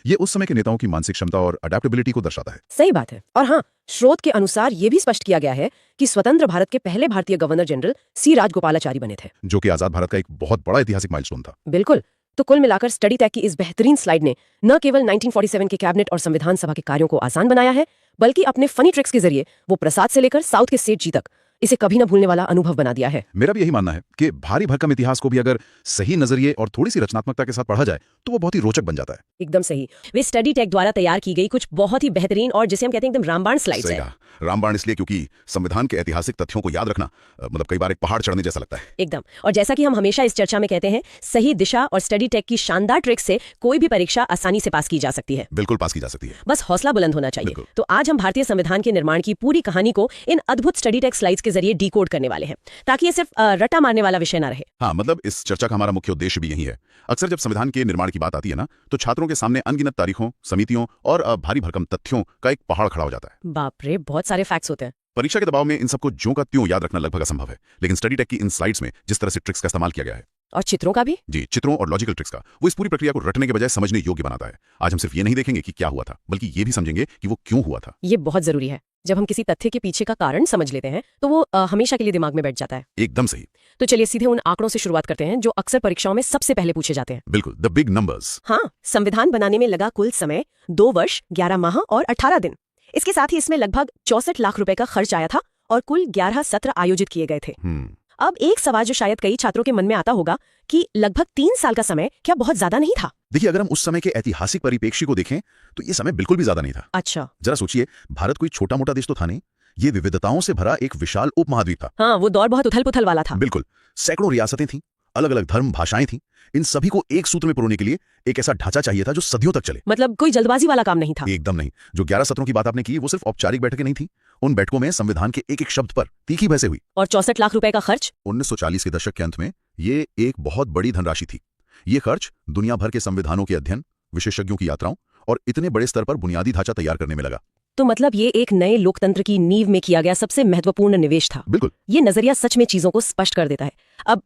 ये उस समय के नेताओं की मानसिक क्षमता और अडेप्टेबिलिटी को दर्शाता है। सही बात है। और हाँ, स्रोत के अनुसार ये भी स्पष्ट किया गया है कि स्वतंत्र भारत के पहले भारतीय गवर्नर जनरल C. राजगोपालाचारी बने थे, जो कि आजाद भारत का एक बहुत बड़ा ऐतिहासिक माइलस्टोन था। बिल्कुल। तो कुल मिलाकर स्टडी टेक की इस बेहतरीन स्लाइड ने न केवल 1947 के कैबिनेट और संविधान सभा के कार्यों को आसान बनाया है, बल्कि अपने फनी ट्रिक्स के जरिए वो प्रसाद से लेकर साउथ के सेठ जी तक इसे कभी न भूलने वाला अनुभव बना दिया है। मेरा भी यही मानना है कि भारी भरकम इतिहास को भी अगर सही नजरिए और थोड़ी सी रचनात्मकता के साथ पढ़ा जाए तो वो बहुत ही रोचक बन जाता है। एकदम सही। वे स्टडी टेक द्वारा तैयार की गई कुछ बहुत ही बेहतरीन और जिसे हम कहते हैं एकदम रामबाण स्लाइड्स है। रामबाण इसलिए क्योंकि संविधान के ऐतिहासिक तथ्यों को याद रखना मतलब कई बार एक पहाड़ चढ़ने जैसा लगता है। एकदम। और जैसा कि हम हमेशा इस चर्चा में कहते हैं, सही दिशा और स्टडी टेक की शानदार ट्रिक्स से कोई भी परीक्षा आसानी से पास की जा सकती है। बिल्कुल पास की जा सकती है, बस हौसला बुलंद होना चाहिए। तो आज हम भारतीय संविधान के निर्माण की पूरी कहानी को इन अद्भुत स्टडी टेक स्लाइड्स के जरिए डीकोड करने वाले हैं, ताकि ये सिर्फ रट्टा मारने वाला विषय ना रहे। हाँ, मतलब इस चर्चा का हमारा मुख्य उद्देश्य भी यही है। अक्सर जब संविधान के निर्माण की बात आती है ना, तो छात्रों के सामने अनगिनत तारीखों, समितियों और भारी भरकम तथ्यों का एक पहाड़ खड़ा हो जाता है। बाप रे, बहुत सारे फैक्ट्स होते हैं। परीक्षा के दबाव में इन सबको ज्यों का त्यों याद रखना लगभग असंभव है, लेकिन स्टडी टेक की इन स्लाइड्स में जिस तरह से ट्रिक्स का इस्तेमाल किया गया है और चित्रों का भी? जी, चित्रों और लॉजिकल ट्रिक्स का। वो इस पूरी प्रक्रिया को रटने के बजाय समझने योग्य बनाता है। आज हम सिर्फ ये नहीं देखेंगे कि क्या हुआ था, बल्कि ये भी समझेंगे कि वो क्यों हुआ था। ये बहुत जरूरी है। जब हम किसी तथ्य के पीछे का कारण समझ लेते हैं तो वो हमेशा के लिए दिमाग में बैठ जाता है। एकदम सही। तो चलिए सीधे उन आंकड़ों से शुरुआत करते हैं जो अक्सर परीक्षाओं में सबसे पहले पूछे जाते हैं। बिल्कुल, द बिग नंबर्स। हाँ, संविधान बनाने में लगा कुल समय 2 वर्ष 11 माह और 18 दिन। इसके साथ ही इसमें लगभग 64 लाख रुपए का खर्च आया था और कुल 11 सत्र आयोजित किए गए थे। अब एक सवाल जो शायद कई छात्रों के मन में आता होगा कि लगभग 3 साल का समय क्या बहुत ज्यादा नहीं था? देखिए, अगर हम उस समय के ऐतिहासिक परिप्रेक्ष्य को देखें तो ये समय बिल्कुल भी ज्यादा नहीं था। अच्छा। जरा सोचिए, भारत कोई छोटा मोटा देश तो था नहीं, ये विविधताओं से भरा एक विशाल उपमहाद्वीप था। हाँ, वो दौर बहुत उथल पुथल वाला था। बिल्कुल, सैकड़ों रियासतें थीं, अलग अलग धर्म भाषाएं थीं। इन सभी को एक सूत्र में पिरोने के लिए एक ऐसा ढांचा चाहिए था जो सदियों तक चले। मतलब कोई जल्दबाजी वाला काम नहीं था। एकदम नहीं। जो 11 सत्रों की बात आपने की वो सिर्फ औपचारिक बैठकें नहीं थी। उन बैठकों में संविधान के एक एक शब्द पर तीखी बहसें हुई। और 64 लाख रुपए का खर्च? 1940 के दशक के अंत में ये एक बहुत बड़ी धनराशि थी। ये खर्च दुनिया भर के संविधानों के अध्ययन, विशेषज्ञों की यात्राओं और इतने बड़े स्तर पर बुनियादी ढांचा तैयार करने में लगा। तो मतलब ये एक नए लोकतंत्र की नींव में किया गया सबसे महत्वपूर्ण निवेश था। बिल्कुल। ये नजरिया सच में चीजों को स्पष्ट कर देता है। अब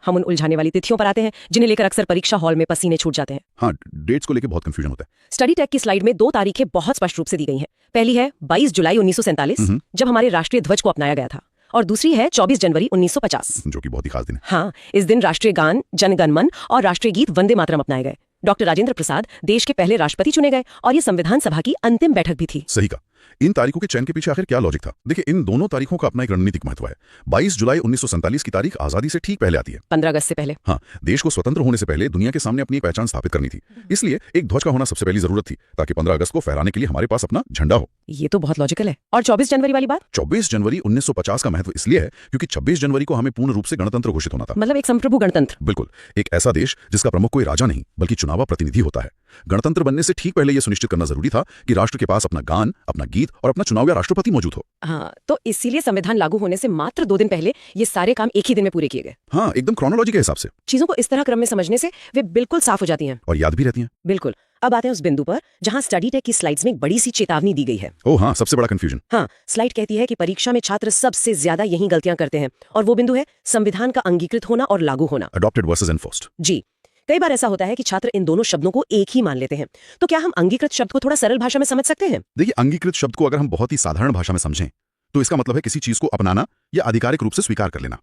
हम उन उलझाने वाली तिथियों पर आते हैं जिन्हें लेकर अक्सर परीक्षा हॉल में पसीने छूट जाते हैं। हाँ, डेट्स को लेकर बहुत कंफ्यूजन होता है। स्टडी टेक की स्लाइड में 2 तारीखें बहुत स्पष्ट रूप से दी गई हैं। पहली है 22 जुलाई 1947 जब हमारे राष्ट्रीय ध्वज को अपनाया गया था, और दूसरी है 24 जनवरी 1950 जो कि बहुत ही खास दिन है। हाँ, इस दिन राष्ट्रीय गान जन गण मन और राष्ट्रीय गीत वंदे मातरम अपनाए गए। डॉक्टर राजेंद्र प्रसाद देश के पहले राष्ट्रपति चुने गए और ये संविधान सभा की अंतिम बैठक भी थी। सही कहा। इन तारीखों के चयन के पीछे आखिर क्या लॉजिक था? देखिए, इन दोनों तारीखों का अपना एक रणनीतिक महत्व है। 22 जुलाई 1947 की तारीख आजादी से ठीक पहले आती है। 15 अगस्त से पहले। हाँ, देश को स्वतंत्र होने से पहले दुनिया के सामने अपनी एक पहचान स्थापित करनी थी। इसलिए एक ध्वज का होना सबसे पहली जरूरत थी, ताकि 15 अगस्त को फहराने के लिए हमारे पास अपना झंडा हो। ये तो बहुत लॉजिकल है। और 24 जनवरी वाली बात? 24 जनवरी 1950 का महत्व इसलिए है क्योंकि 26 जनवरी को हमें पूर्ण रूप से गणतंत्र घोषित होना था। मतलब एक संप्रभु गणतंत्र। बिल्कुल, एक ऐसा देश जिसका प्रमुख कोई राजा नहीं बल्कि चुनावा प्रतिनिधि होता है। गणतंत्र बनने से ठीक पहले यह सुनिश्चित करना जरूरी था कि राष्ट्र के पास अपना गान, अपना गीत और अपना चुनाव या राष्ट्रपति मौजूद हो। हाँ, तो इसीलिए संविधान लागू होने से मात्र 2 दिन पहले ये सारे काम एक ही दिन में पूरे किए गए। हाँ, एकदम क्रोनोलॉजी के हिसाब से। चीजों को इस तरह क्रम में समझने से वे बिल्कुल साफ हो जाती हैं और याद भी रहती हैं। बिल्कुल। अब आते हैं उस बिंदु पर जहां स्टडी टेक की स्लाइड्स में एक बड़ी सी चेतावनी दी गई है। ओह हाँ, सबसे बड़ा कंफ्यूजन। हाँ, स्लाइड कहती है कि परीक्षा में छात्र सबसे ज्यादा यही गलतियां करते हैं, और वो बिंदु है संविधान का अंगीकृत होना और लागू होना। Adopted versus enforced. जी, कई बार ऐसा होता है कि छात्र इन दोनों शब्दों को एक ही मान लेते हैं। तो क्या हम अंगीकृत शब्द को थोड़ा सरल भाषा में समझ सकते हैं? देखिए, अंगीकृत शब्द को अगर हम बहुत ही साधारण भाषा में समझें तो इसका मतलब है किसी चीज को अपनाना या आधिकारिक रूप से स्वीकार कर लेना।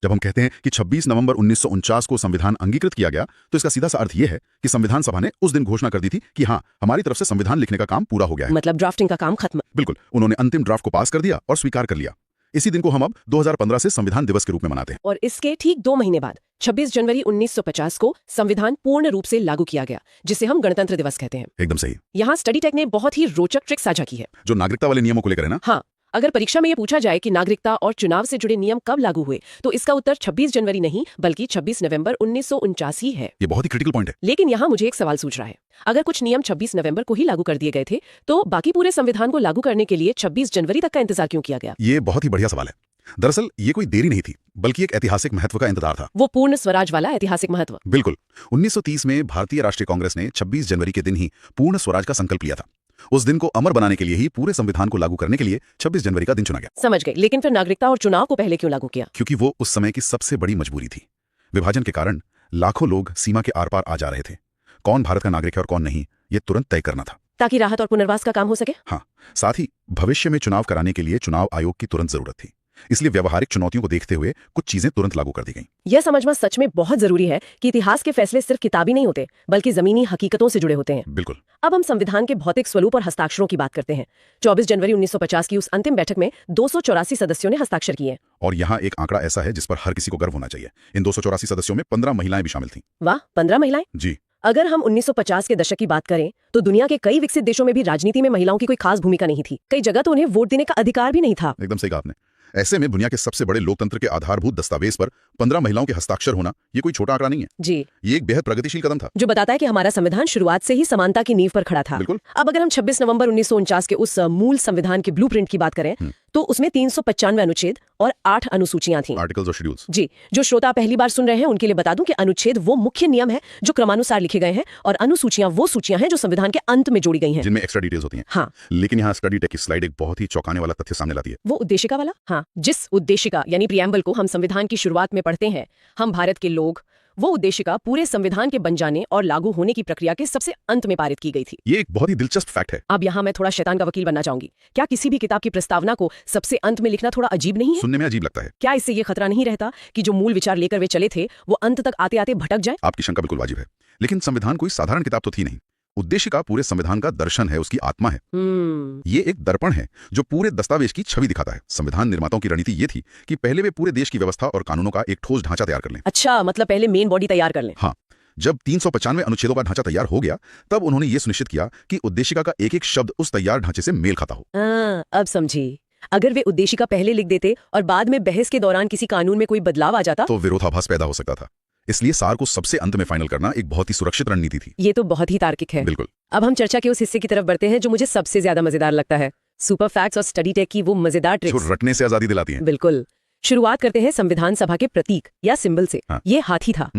जब हम कहते हैं कि 26 नवंबर 1949 को संविधान अंगीकृत किया गया, तो इसका सीधा सा अर्थ यह है कि संविधान सभा ने उस दिन घोषणा कर दी थी कि हाँ, हमारी तरफ से संविधान लिखने का काम पूरा हो गया है। मतलब ड्राफ्टिंग का काम खत्म। बिल्कुल, उन्होंने अंतिम ड्राफ्ट को पास कर दिया और स्वीकार कर लिया। इसी दिन को हम अब 2015 से संविधान दिवस के रूप में मनाते हैं। और इसके ठीक 2 महीने बाद 26 जनवरी 1950 को संविधान पूर्ण रूप से लागू किया गया, जिसे हम गणतंत्र दिवस कहते हैं। एकदम सही। यहाँ स्टडी टेक ने बहुत ही रोचक ट्रिक साझा की है। जो नागरिकता वाले नियमों को लेकर है ना? हाँ, अगर परीक्षा में ये पूछा जाए कि नागरिकता और चुनाव से जुड़े नियम कब लागू हुए, तो इसका उत्तर 26 जनवरी नहीं बल्कि 26 नवंबर 1949 ही है। ये बहुत ही क्रिटिकल पॉइंट है। लेकिन यहाँ मुझे एक सवाल सूझ रहा है। अगर कुछ नियम 26 नवंबर को ही लागू कर दिए गए थे, तो बाकी पूरे संविधान को लागू करने के लिए 26 जनवरी तक का इंतजार क्यों किया गया? ये बहुत ही बढ़िया सवाल है। दरअसल ये कोई देरी नहीं थी, बल्कि एक ऐतिहासिक महत्व का इंतजार था। वो पूर्ण स्वराज वाला ऐतिहासिक महत्व। बिल्कुल। 1930 में भारतीय राष्ट्रीय कांग्रेस ने 26 जनवरी के दिन ही पूर्ण स्वराज का संकल्प लिया था। उस दिन को अमर बनाने के लिए ही पूरे संविधान को लागू करने के लिए 26 जनवरी का दिन चुना गया। समझ गए। लेकिन फिर नागरिकता और चुनाव को पहले क्यों लागू किया? क्योंकि वो उस समय की सबसे बड़ी मजबूरी थी। विभाजन के कारण लाखों लोग सीमा के आर पार आ जा रहे थे। कौन भारत का नागरिक है और कौन नहीं, ये तुरंत तय करना था, ताकि राहत और पुनर्वास का काम हो सके। हाँ, साथ ही भविष्य में चुनाव कराने के लिए चुनाव आयोग की तुरंत जरूरत थी। इसलिए व्यवहारिक चुनौतियों को देखते हुए कुछ चीजें तुरंत लागू कर दी गईं। यह समझना सच में बहुत जरूरी है कि इतिहास के फैसले सिर्फ किताबी नहीं होते, बल्कि जमीनी हकीकतों से जुड़े होते हैं। बिल्कुल। अब हम संविधान के भौतिक स्वरूप और हस्ताक्षरों की बात करते हैं। 24 जनवरी 1950 की उस अंतिम बैठक में 284 सदस्यों ने हस्ताक्षर किए। और यहाँ एक आंकड़ा ऐसा है जिस पर हर किसी को गर्व होना चाहिए। इन 284 सदस्यों में 15 महिलाएं भी शामिल थीं। वाह, 15 महिलाएं? जी। अगर हम 1950 के दशक की बात करें तो दुनिया के कई विकसित देशों में भी राजनीति में महिलाओं की कोई खास भूमिका नहीं थी। कई जगह तो उन्हें वोट देने का अधिकार भी नहीं था। एकदम सही कहा आपने। ऐसे में दुनिया के सबसे बड़े लोकतंत्र के आधारभूत दस्तावेज पर 15 महिलाओं के हस्ताक्षर होना ये कोई छोटा आंकड़ा नहीं है। जी, ये एक बेहद प्रगतिशील कदम था, जो बताता है कि हमारा संविधान शुरुआत से ही समानता की नींव पर खड़ा था। बिल्कुल। अब अगर हम 26 नवंबर 1949 के उस मूल संविधान के ब्लूप्रिंट की बात करें तो उसमें 395 अनुच्छेद और 8 अनुसूचियां थीं। आर्टिकल्स और शेड्यूल्स। जी, जो श्रोता पहली बार सुन रहे हैं उनके लिए बता दूं कि अनुच्छेद वो मुख्य नियम है जो क्रमानुसार लिखे गए हैं और अनुसूचियां वो सूचियां हैं जो संविधान के अंत में जोड़ी गई हैं, जिनमें एक्स्ट्रा डिटेल्स होती हैं। हाँ, लेकिन यहाँ स्टडी टेक की स्लाइड एक बहुत ही चौंकाने वाला तथ्य सामने लाती है। वो उद्देशिका वाला। हाँ, जिस उद्देशिका यानी प्रिएम्बल को हम संविधान की शुरुआत में पढ़ते हैं, हम भारत के लोग, वो उद्देशिका पूरे संविधान के बन जाने और लागू होने की प्रक्रिया के सबसे अंत में पारित की गई थी। ये एक बहुत ही दिलचस्प फैक्ट है। अब यहाँ मैं थोड़ा शैतान का वकील बनना चाहूंगी। क्या किसी भी किताब की प्रस्तावना को सबसे अंत में लिखना थोड़ा अजीब नहीं है? सुनने में अजीब लगता है। क्या इससे ये खतरा नहीं रहता कि जो मूल विचार लेकर वे चले थे वो अंत तक आते आते भटक जाए? आपकी शंका बिल्कुल वाजिब है, लेकिन संविधान कोई साधारण किताब तो थी नहीं। उद्देशिका पूरे संविधान का दर्शन है, उसकी आत्मा है। ये एक दर्पण है जो पूरे दस्तावेज की छवि दिखाता है। संविधान निर्माताओं की रणनीति ये थी कि पहले वे पूरे देश की व्यवस्था और कानूनों का एक ठोस ढांचा तैयार कर लें। अच्छा, मतलब पहले मेन बॉडी तैयार कर लें। हाँ, जब 395 अनुच्छेदों का ढांचा तैयार हो गया, तब उन्होंने ये सुनिश्चित किया कि उद्देशिका का एक एक शब्द उस तैयार ढांचे से मेल खाता हो। अब समझी। अगर वे उद्देशिका पहले लिख देते और बाद में बहस के दौरान किसी कानून में कोई बदलाव आ जाता तो विरोधाभास पैदा हो सकता था। इसलिए सार को सबसे अंत में फाइनल करना एक बहुत ही सुरक्षित रणनीति थी। ये तो बहुत ही तार्किक है। बिल्कुल। अब हम चर्चा के उस हिस्से की तरफ बढ़ते हैं जो मुझे सबसे ज्यादा मजेदार लगता है, सुपर फैक्ट्स और स्टडी टेक की वो मजेदार ट्रिक्स जो रटने से आजादी दिलाती हैं। बिल्कुल। शुरुआत करते हैं संविधान सभा के प्रतीक या सिंबल से। हाँ। ये हाथी था।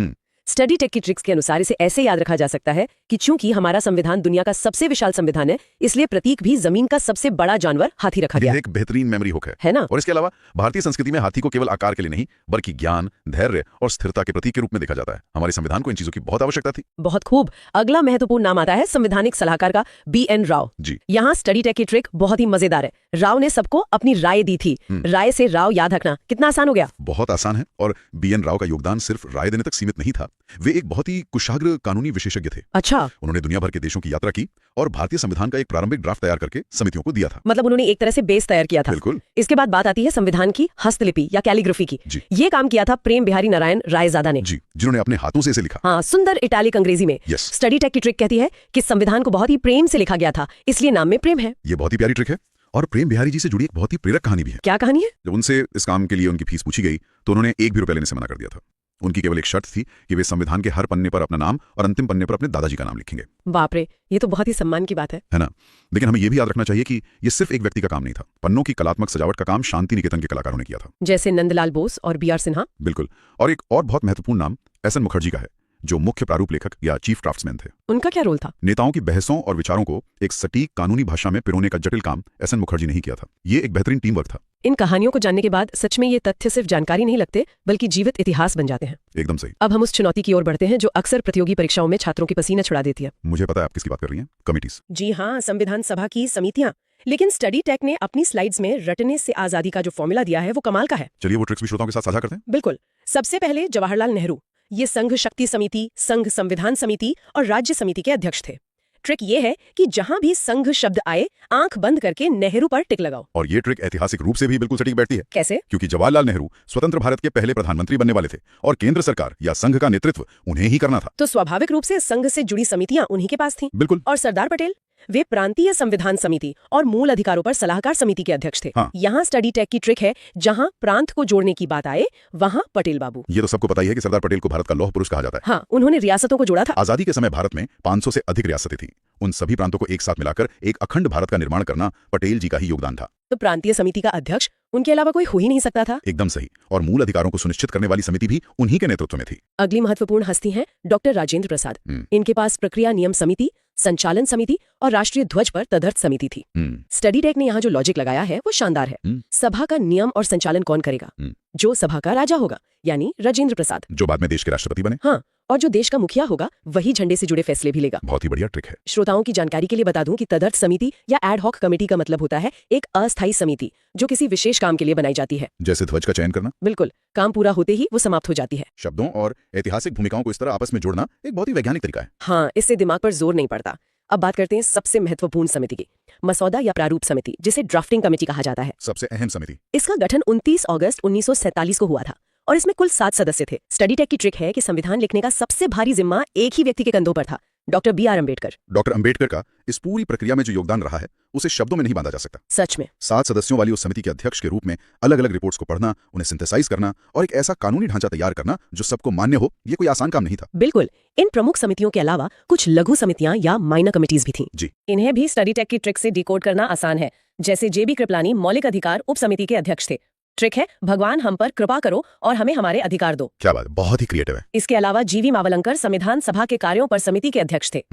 स्टडी टेक की ट्रिक्स के अनुसार इसे ऐसे याद रखा जा सकता है कि चूंकि हमारा संविधान दुनिया का सबसे विशाल संविधान है, इसलिए प्रतीक भी जमीन का सबसे बड़ा जानवर हाथी रखा गया। एक बेहतरीन मेमोरी हुक है ना? और इसके अलावा भारतीय संस्कृति में हाथी को केवल आकार के लिए नहीं, बल्कि ज्ञान, धैर्य और स्थिरता के प्रतीक के रूप में देखा जाता है। हमारे संविधान को इन चीजों की बहुत आवश्यकता थी। बहुत खूब। अगला महत्वपूर्ण नाम आता है संवैधानिक सलाहकार का, BN राव जी। यहाँ स्टडी टेक की ट्रिक बहुत ही मजेदार है। राव ने सबको अपनी राय दी थी। राय से राव याद रखना कितना आसान हो गया। बहुत आसान है। और BN राव का योगदान सिर्फ राय देने तक सीमित नहीं था, वे एक बहुत ही कुशाग्र कानूनी विशेषज्ञ थे। अच्छा। उन्होंने दुनिया भर के देशों की यात्रा की और भारतीय संविधान का एक प्रारंभिक ड्राफ्ट तैयार करके समितियों को दिया था। मतलब उन्होंने एक तरह से बेस तैयार किया था। बिल्कुल। इसके बाद बात आती है संविधान की हस्तलिपि या कैलीग्राफी की। जी। ये काम किया था प्रेम बिहारी नारायण रायजादा ने। जी, जिन्होंने अपने हाथों से इसे लिखा। हाँ, सुंदर इटालिक अंग्रेजी में। यस। स्टडी टेक की ट्रिक कहती है कि संविधान को बहुत ही प्रेम से लिखा गया था, इसलिए नाम में प्रेम है। ये बहुत ही प्यारी ट्रिक है और प्रेम बिहारी जी से जुड़ी एक बहुत ही प्रेरक कहानी भी है। क्या कहानी है? जब उनसे इस काम के लिए उनकी फीस पूछी गई तो उन्होंने एक भी रुपया लेने से मना कर दिया था। उनकी केवल एक शर्त थी कि वे संविधान के हर पन्ने पर अपना नाम और अंतिम पन्ने पर अपने दादाजी का नाम लिखेंगे। बाप रे, ये तो बहुत ही सम्मान की बात है ना? लेकिन हमें यह भी याद रखना चाहिए कि ये सिर्फ एक व्यक्ति का काम नहीं था। पन्नों की कलात्मक सजावट का काम शांति निकेतन के कलाकारों ने किया था, जैसे नंदलाल बोस और BR सिन्हा। बिल्कुल। और एक और बहुत महत्वपूर्ण नाम SN मुखर्जी का है, जो मुख्य प्रारूप लेखक या चीफ ड्राफ्ट्समैन थे। उनका क्या रोल था? नेताओं की बहसों और विचारों को एक सटीक कानूनी भाषा में पिरोने का जटिल काम SN मुखर्जी ने ही किया था। ये एक बेहतरीन टीम वर्क था। इन कहानियों को जानने के बाद सच में ये तथ्य सिर्फ जानकारी नहीं लगते, बल्कि जीवित इतिहास बन जाते हैं। एकदम सही। अब हम उस चुनौती की ओर बढ़ते हैं जो अक्सर प्रतियोगी परीक्षाओं में छात्रों की पसीना छुड़ा देती है। मुझे पता है आप किसकी बात कर रही हैं, कमिटीज। जी हाँ, संविधान सभा की समितियां। लेकिन स्टडी टेक ने अपनी स्लाइड्स में रटने से आजादी का जो फॉर्मूला दिया है वो कमाल का है। चलिए वो ट्रिक्स भी श्रोताओं के साथ साझा करते हैं। बिल्कुल। सबसे पहले जवाहरलाल नेहरू, ये संघ शक्ति समिति, संघ संविधान समिति और राज्य समिति के अध्यक्ष थे। ट्रिक ये है कि जहां भी संघ शब्द आए, आंख बंद करके नेहरू पर टिक लगाओ। और ये ट्रिक ऐतिहासिक रूप से भी बिल्कुल सटीक बैठती है। कैसे? क्योंकि जवाहरलाल नेहरू स्वतंत्र भारत के पहले प्रधानमंत्री बनने वाले थे और केंद्र सरकार या संघ का नेतृत्व उन्हें ही करना था। तो स्वाभाविक रूप से संघ से जुड़ी समितियां उन्हीं के पास थीं। बिल्कुल। और सरदार पटेल, वे प्रांतीय संविधान समिति और मूल अधिकारों पर सलाहकार समिति के अध्यक्ष थे। हाँ। यहाँ स्टडी टेक की ट्रिक है, जहाँ प्रांत को जोड़ने की बात आए वहाँ पटेल बाबू। ये तो सबको पता ही है कि सरदार पटेल को भारत का लौह पुरुष कहा जाता है। हाँ, उन्होंने रियासतों को जोड़ा था। आजादी के समय भारत में 500 से अधिक रियासतें थीं। उन सभी प्रांतों को एक साथ मिलाकर एक अखंड भारत का निर्माण करना पटेल जी का ही योगदान था। तो प्रांतीय समिति का अध्यक्ष उनके अलावा कोई हो ही नहीं सकता था। एकदम सही। और मूल अधिकारों को सुनिश्चित करने वाली समिति भी उन्हीं के नेतृत्व में थी। अगली महत्वपूर्ण हस्ती हैं डॉक्टर राजेंद्र प्रसाद। इनके पास प्रक्रिया नियम समिति, संचालन समिति और राष्ट्रीय ध्वज पर तदर्थ समिति थी। स्टडी टेक ने यहाँ जो लॉजिक लगाया है वो शानदार है। सभा का नियम और संचालन कौन करेगा? जो सभा का राजा होगा, यानी राजेंद्र प्रसाद, जो बाद में देश के राष्ट्रपति बने। हाँ, और जो देश का मुखिया होगा वही झंडे से जुड़े फैसले भी लेगा। बहुत ही बढ़िया ट्रिक है। श्रोताओं की जानकारी के लिए बता दूं कि तदर्थ समिति या एड हॉक कमेटी का मतलब होता है एक अस्थायी समिति जो किसी विशेष काम के लिए बनाई जाती है। जैसे ध्वज का चयन करना। बिल्कुल। काम पूरा होते ही वो समाप्त हो जाती है। शब्दों और ऐतिहासिक भूमिकाओं को इस तरह आपस में जोड़ना एक बहुत ही वैज्ञानिक तरीका है। हाँ, इससे दिमाग पर जोर नहीं पड़ता। अब बात करते हैं सबसे महत्वपूर्ण समिति की, मसौदा या प्रारूप समिति, जिसे ड्राफ्टिंग कमेटी कहा जाता है। सबसे अहम समिति। इसका गठन 29 अगस्त 1947 को हुआ था और इसमें कुल 7 सदस्य थे। स्टडी टेक की ट्रिक है कि संविधान लिखने का सबसे भारी जिम्मा एक ही व्यक्ति के कंधों पर था, doctor B R Ambedkar. Doctor Ambedkar का इस पूरी प्रक्रिया में जो योगदान रहा है उसे शब्दों में नहीं बांधा जा सकता। सच में 7 सदस्यों वाली उस समिति के अध्यक्ष के रूप में अलग अलग रिपोर्ट्स को पढ़ना, उन्हें सिंथेसाइज करना और एक ऐसा कानूनी ढांचा तैयार करना जो सबको मान्य हो, ये कोई आसान काम नहीं था। बिल्कुल। इन प्रमुख समितियों के अलावा कुछ लघु समितियां या माइनर कमिटीज भी थीं। जी। इन्हें भी स्टडी टेक की ट्रिक से डिकोड करना आसान है। जैसे जेबी कृपलानी मौलिक अधिकार उप समिति के अध्यक्ष थे। ट्रिक है, भगवान हम पर कृपा करो और हमें हमारे अधिकार दो। क्या बात है, बहुत ही क्रिएटिव है। इसके अलावा जीवी मावलंकर संविधान सभा के कार्यों पर समिति के अध्यक्ष थे।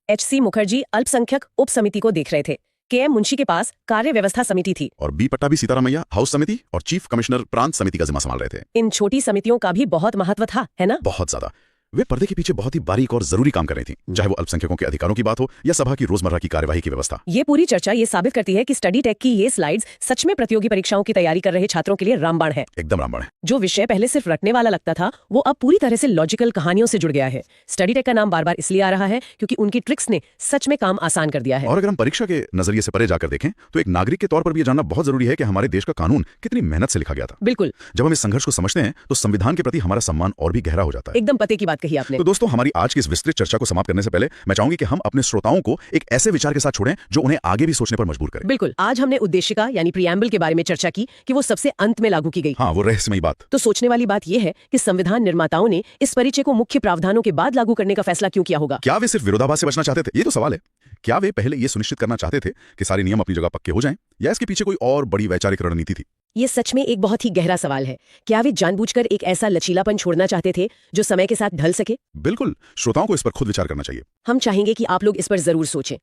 एच.सी. मुखर्जी अल्पसंख्यक उप समिति को देख रहे थे। के.एम. मुंशी के पास कार्य व्यवस्था समिति थी। और बी पट्टाभी सीतारामैया हाउस समिति और चीफ कमिश्नर प्रांत समिति का जिम्मा संभाल रहे थे। इन छोटी समितियों का भी बहुत महत्व था, है ना? बहुत ज्यादा। वे पर्दे के पीछे बहुत ही बारीक और जरूरी काम कर रही थी, चाहे वो अल्पसंख्यकों के अधिकारों की बात हो या सभा की रोजमर्रा की कार्यवाही की व्यवस्था। ये पूरी चर्चा ये साबित करती है कि स्टडी टेक की ये स्लाइड्स सच में प्रतियोगी परीक्षाओं की तैयारी कर रहे छात्रों के लिए रामबाण है। एकदम रामबाण है। जो विषय पहले सिर्फ रटने वाला लगता था वो अब पूरी तरह से लॉजिकल कहानियों से जुड़ गया है। स्टडी टेक का नाम बार बार इसलिए आ रहा है क्योंकि उनकी ट्रिक्स ने सच में काम आसान कर दिया है। और अगर हम परीक्षा के नजरिए से परे जाकर देखें तो एक नागरिक के तौर पर भी ये जानना बहुत जरूरी है कि हमारे देश का कानून कितनी मेहनत से लिखा गया था। बिल्कुल। जब हम इस संघर्ष को समझते हैं तो संविधान के प्रति हमारा सम्मान और भी गहरा हो जाता है। एकदम पते की बात कही आपने। तो दोस्तों, हमारी आज की इस विस्तृत चर्चा को समाप्त करने से पहले मैं चाहूंगी कि हम अपने श्रोताओं को एक ऐसे विचार के साथ छोड़ें जो उन्हें आगे भी सोचने पर मजबूर करे। बिल्कुल। आज हमने उद्देशिका यानी प्रिएम्बल के बारे में चर्चा की कि वो सबसे अंत में लागू की गई। हाँ, वो रहस्यमयी बात। तो सोचने वाली बात यह है कि संविधान निर्माताओं ने इस परिचय को मुख्य प्रावधानों के बाद लागू करने का फैसला क्यों किया होगा? क्या वे सिर्फ विरोधाभास से बचना चाहते थे? ये तो सवाल है। क्या वे पहले ये सुनिश्चित करना चाहते थे कि सारे नियम अपनी जगह पक्के हो जाएं, या इसके पीछे कोई और बड़ी वैचारिक रणनीति थी? ये सच में एक बहुत ही गहरा सवाल है। क्या वे जानबूझकर एक ऐसा लचीलापन छोड़ना चाहते थे जो समय के साथ ढल सके? बिल्कुल। श्रोताओं को इस पर खुद विचार करना चाहिए। हम चाहेंगे कि आप लोग इस पर जरूर सोचें।